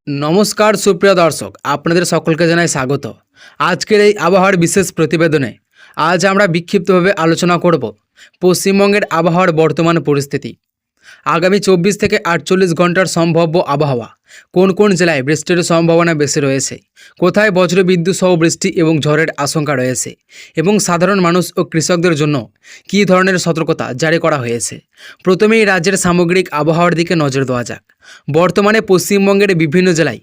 নমস্কার সুপ্রিয় দর্শক, আপনাদের সকলকে জানাই স্বাগত। আজকের এই আবহাওয়ার বিশেষ প্রতিবেদনে আজ আমরা বিক্ষিপ্তভাবে আলোচনা করব পশ্চিমবঙ্গের আবহাওয়ার বর্তমান পরিস্থিতি। আগামী 24 থেকে 48 ঘন্টার সম্ভাব্য আবহাওয়া, কোন কোন জেলায় বৃষ্টির সম্ভাবনা বেশি রয়েছে, কোথায় বজ্রবিদ্যুৎ সহ বৃষ্টি এবং ঝড়ের আশঙ্কা রয়েছে এবং সাধারণ মানুষ ও কৃষকদের জন্য কী ধরনের সতর্কতা জারি করা হয়েছে। প্রথমেই রাজ্যের সামগ্রিক আবহাওয়ার দিকে নজর দেওয়া যাক। বর্তমানে পশ্চিমবঙ্গের বিভিন্ন জেলায়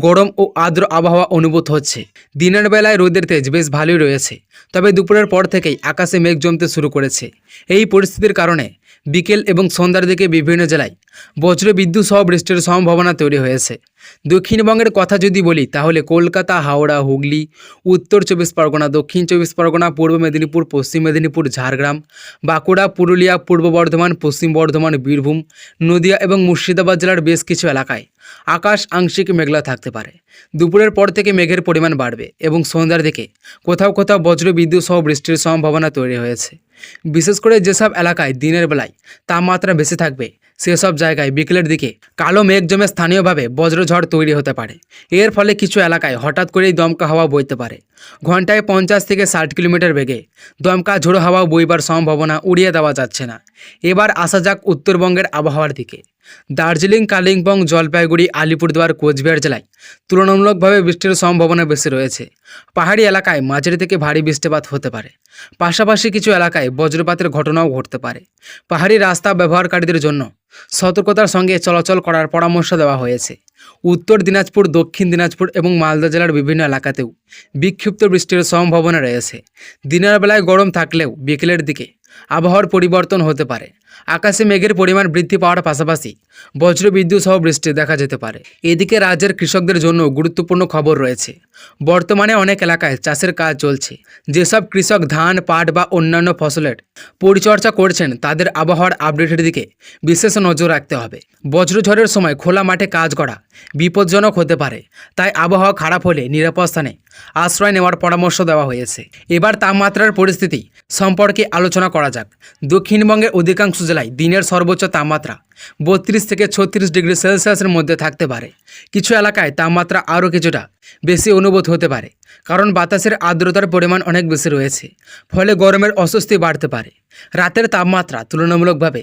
গরম ও আর্দ্র আবহাওয়া অনুভূত হচ্ছে। দিনের বেলায় রোদের তেজ বেশ ভালোই রয়েছে, তবে দুপুরের পর থেকেই আকাশে মেঘ জমতে শুরু করেছে। এই পরিস্থিতির কারণে বিকেল এবং সন্ধ্যার দিকে বিভিন্ন জেলায় বজ্রবিদ্যুৎ সহ বৃষ্টির সম্ভাবনা তৈরি হয়েছে। দক্ষিণবঙ্গের কথা যদি বলি, তাহলে কলকাতা, হাওড়া, হুগলি, উত্তর 24 পরগনা, দক্ষিণ 24 পরগনা, পূর্ব মেদিনীপুর, পশ্চিম মেদিনীপুর, ঝাড়গ্রাম, বাঁকুড়া, পুরুলিয়া, পূর্ব বর্ধমান, পশ্চিম বর্ধমান, বীরভূম, নদিয়া এবং মুর্শিদাবাদ জেলার বেশ কিছু এলাকায় আকাশ আংশিক মেঘলা থাকতে পারে। দুপুরের পর থেকে মেঘের পরিমাণ বাড়বে এবং সন্ধ্যার দিকে কোথাও কোথাও বজ্রবিদ্যুৎ সহ বৃষ্টির সম্ভাবনা তৈরি হয়েছে। বিশেষ করে যেসব এলাকায় দিনের বেলায় তাপমাত্রা বেশি থাকবে, সেসব জায়গায় বিকেলের দিকে কালো মেঘ জমে স্থানীয়ভাবে বজ্রঝড় তৈরি হতে পারে। এর ফলে কিছু এলাকায় হঠাৎ করেই দমকা হাওয়া বইতে পারে। ঘন্টায় 50 থেকে 60 কিলোমিটার বেগে দমকা ঝোড়ো হাওয়া বইবার সম্ভাবনা উড়িয়ে দেওয়া যাচ্ছে না। এবার আসা যাক উত্তরবঙ্গের আবহাওয়ার দিকে। দার্জিলিং, কালিম্পং, জলপাইগুড়ি, আলিপুরদুয়ার, কোচবিহার জেলায় তুলনামূলকভাবে বৃষ্টির সম্ভাবনা বেশি রয়েছে। পাহাড়ি এলাকায় মাঝারি থেকে ভারী বৃষ্টিপাত হতে পারে। পাশাপাশি কিছু এলাকায় বজ্রপাতের ঘটনাও ঘটতে পারে। পাহাড়ি রাস্তা ব্যবহারকারীদের জন্য সতর্কতার সঙ্গে চলাচল করার পরামর্শ দেওয়া হয়েছে। উত্তর দিনাজপুর, দক্ষিণ দিনাজপুর এবং মালদা জেলার বিভিন্ন এলাকাতেও বিক্ষিপ্ত বৃষ্টির সম্ভাবনা রয়েছে। দিনের বেলায় গরম থাকলেও বিকেলের দিকে আবহাওয়ার পরিবর্তন হতে পারে। আকাশে মেঘের পরিমাণ বৃদ্ধি পাওয়ার পাশাপাশি বজ্রবিদ্যুৎ সহ বৃষ্টি দেখা যেতে পারে। এদিকে রাজ্যের কৃষকদের জন্য গুরুত্বপূর্ণ খবর রয়েছে। বর্তমানে অনেক এলাকায় চাষের কাজ চলছে। যেসব কৃষক ধান, পাট বা অন্যান্য ফসলের পরিচর্যা করছেন, তাদের আবহাওয়ার আপডেটের দিকে বিশেষ নজর রাখতে হবে। বজ্রঝড়ের সময় খোলা মাঠে কাজ করা বিপজ্জনক হতে পারে, তাই আবহাওয়া খারাপ হলে নিরাপদ স্থানে আশ্রয় নেওয়ার পরামর্শ দেওয়া হয়েছে। এবার তাপমাত্রার পরিস্থিতি সম্পর্কে আলোচনা করা যাক। দক্ষিণবঙ্গের অধিকাংশ জেলায় দিনের সর্বোচ্চ তাপমাত্রা 32 থেকে 36 ডিগ্রি সেলসিয়াসের মধ্যে থাকতে পারে। কিছু এলাকায় তাপমাত্রা আরও কিছুটা বেশি অনুভূত হতে পারে, কারণ বাতাসের আর্দ্রতার পরিমাণ অনেক বেশি রয়েছে। ফলে গরমের অস্বস্তি বাড়তে পারে। রাতের তাপমাত্রা তুলনামূলকভাবে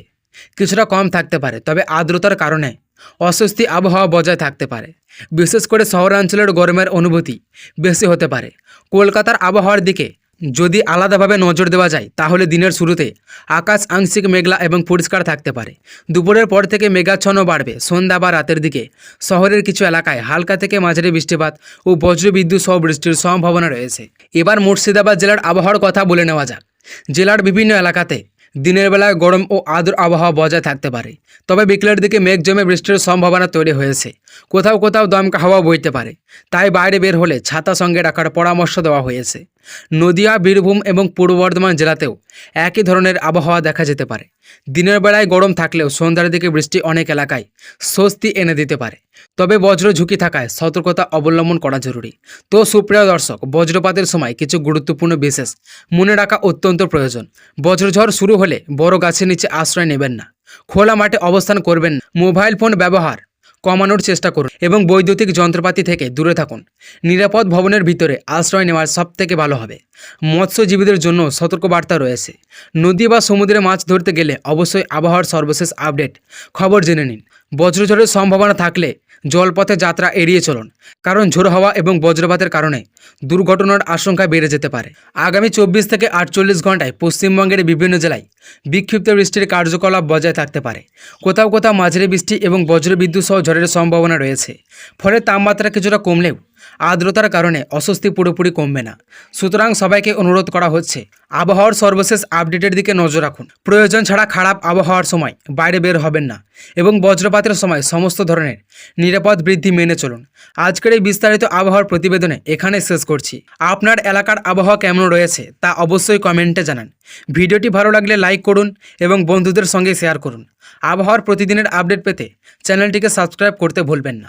কিছুটা কম থাকতে পারে, তবে আর্দ্রতার কারণে অস্বস্তি আবহাওয়া বজায় থাকতে পারে। বিশেষ করে শহরাঞ্চলের গরমের অনুভূতি বেশি হতে পারে। কলকাতার আবহাওয়ার দিকে যদি আলাদাভাবে নজর দেওয়া যায়, তাহলে দিনের শুরুতে আকাশ আংশিক মেঘলা এবং পরিষ্কার থাকতে পারে। দুপুরের পর থেকে মেঘাচ্ছন্ন বাড়বে। সন্ধ্যা বা রাতের দিকে শহরের কিছু এলাকায় হালকা থেকে মাঝারি বৃষ্টিপাত ও বজ্রবিদ্যুৎ সহ বৃষ্টির সম্ভাবনা রয়েছে। এবার মুর্শিদাবাদ জেলার আবহাওয়ার কথা বলে নেওয়া যাক। জেলার বিভিন্ন এলাকাতে দিনের বেলায় গরম ও আর্দ্র আবহাওয়া বজায় থাকতে পারে, তবে বিকেলের দিকে মেঘ জমে বৃষ্টির সম্ভাবনা তৈরি হয়েছে। কোথাও কোথাও দমকা হাওয়া বইতে পারে, তাই বাইরে বের হলে ছাতা সঙ্গে রাখার পরামর্শ দেওয়া হয়েছে। নদিয়া, বীরভূম এবং পূর্ব বর্ধমান জেলাতেও একই ধরনের আবহাওয়া দেখা যেতে পারে। দিনের বেলায় গরম থাকলেও সন্ধ্যার দিকে বৃষ্টি অনেক এলাকায় স্বস্তি এনে দিতে পারে, তবে বজ্র ঝুঁকি থাকায় সতর্কতা অবলম্বন করা জরুরি। তো সুপ্রিয় দর্শক, বজ্রপাতের সময় কিছু গুরুত্বপূর্ণ বিশেষ মনে রাখা অত্যন্ত প্রয়োজন। বজ্রঝড় শুরু হলে বড় গাছের নিচে আশ্রয় নেবেন না। খোলা মাঠে অবস্থান করবেন না। মোবাইল ফোন ব্যবহার কমানোর চেষ্টা করুন এবং বৈদ্যুতিক যন্ত্রপাতি থেকে দূরে থাকুন। নিরাপদ ভবনের ভিতরে আশ্রয় নেওয়ার সবথেকে ভালো হবে। মৎস্যজীবীদের জন্য সতর্কবার্তা রয়েছে। নদী বা সমুদ্রে মাছ ধরতে গেলে অবশ্যই আবহাওয়ার সর্বশেষ আপডেট খবর জেনে নিন। বজ্রঝড়ের সম্ভাবনা থাকলে জলপথে যাত্রা এড়িয়ে চলুন, কারণ ঝোড়ো হাওয়া এবং বজ্রপাতের কারণে দুর্ঘটনার আশঙ্কা বেড়ে যেতে পারে। আগামী 24 থেকে 48 ঘন্টায় পশ্চিমবঙ্গের বিভিন্ন জেলায় বিক্ষিপ্ত বৃষ্টির কার্যকলাপ বজায় থাকতে পারে। কোথাও কোথাও মাঝারি বৃষ্টি এবং বজ্রবিদ্যুৎ সহ ঝড়ের সম্ভাবনা রয়েছে। ফলে তাপমাত্রা কিছুটা কমলেও আর্দ্রতার কারণে অস্বস্তি পুরোপুরি কমবে না। সুতরাং সবাইকে অনুরোধ করা হচ্ছে, আবহাওয়ার সর্বশেষ আপডেটের দিকে নজর রাখুন। প্রয়োজন ছাড়া খারাপ আবহাওয়ার সময় বাইরে বের হবেন না এবং বজ্রপাতের সময় সমস্ত ধরনের নিরাপদ বৃদ্ধি মেনে চলুন। আজকের এই বিস্তারিত আবহাওয়ার প্রতিবেদনে এখানে শেষ করছি। আপনার এলাকার আবহাওয়া কেমন রয়েছে তা অবশ্যই কমেন্টে জানান। ভিডিওটি ভালো লাগলে লাইক করুন এবং বন্ধুদের সঙ্গে শেয়ার করুন। আবহাওয়ার প্রতিদিনের আপডেট পেতে চ্যানেলটিকে সাবস্ক্রাইব করতে ভুলবেন না।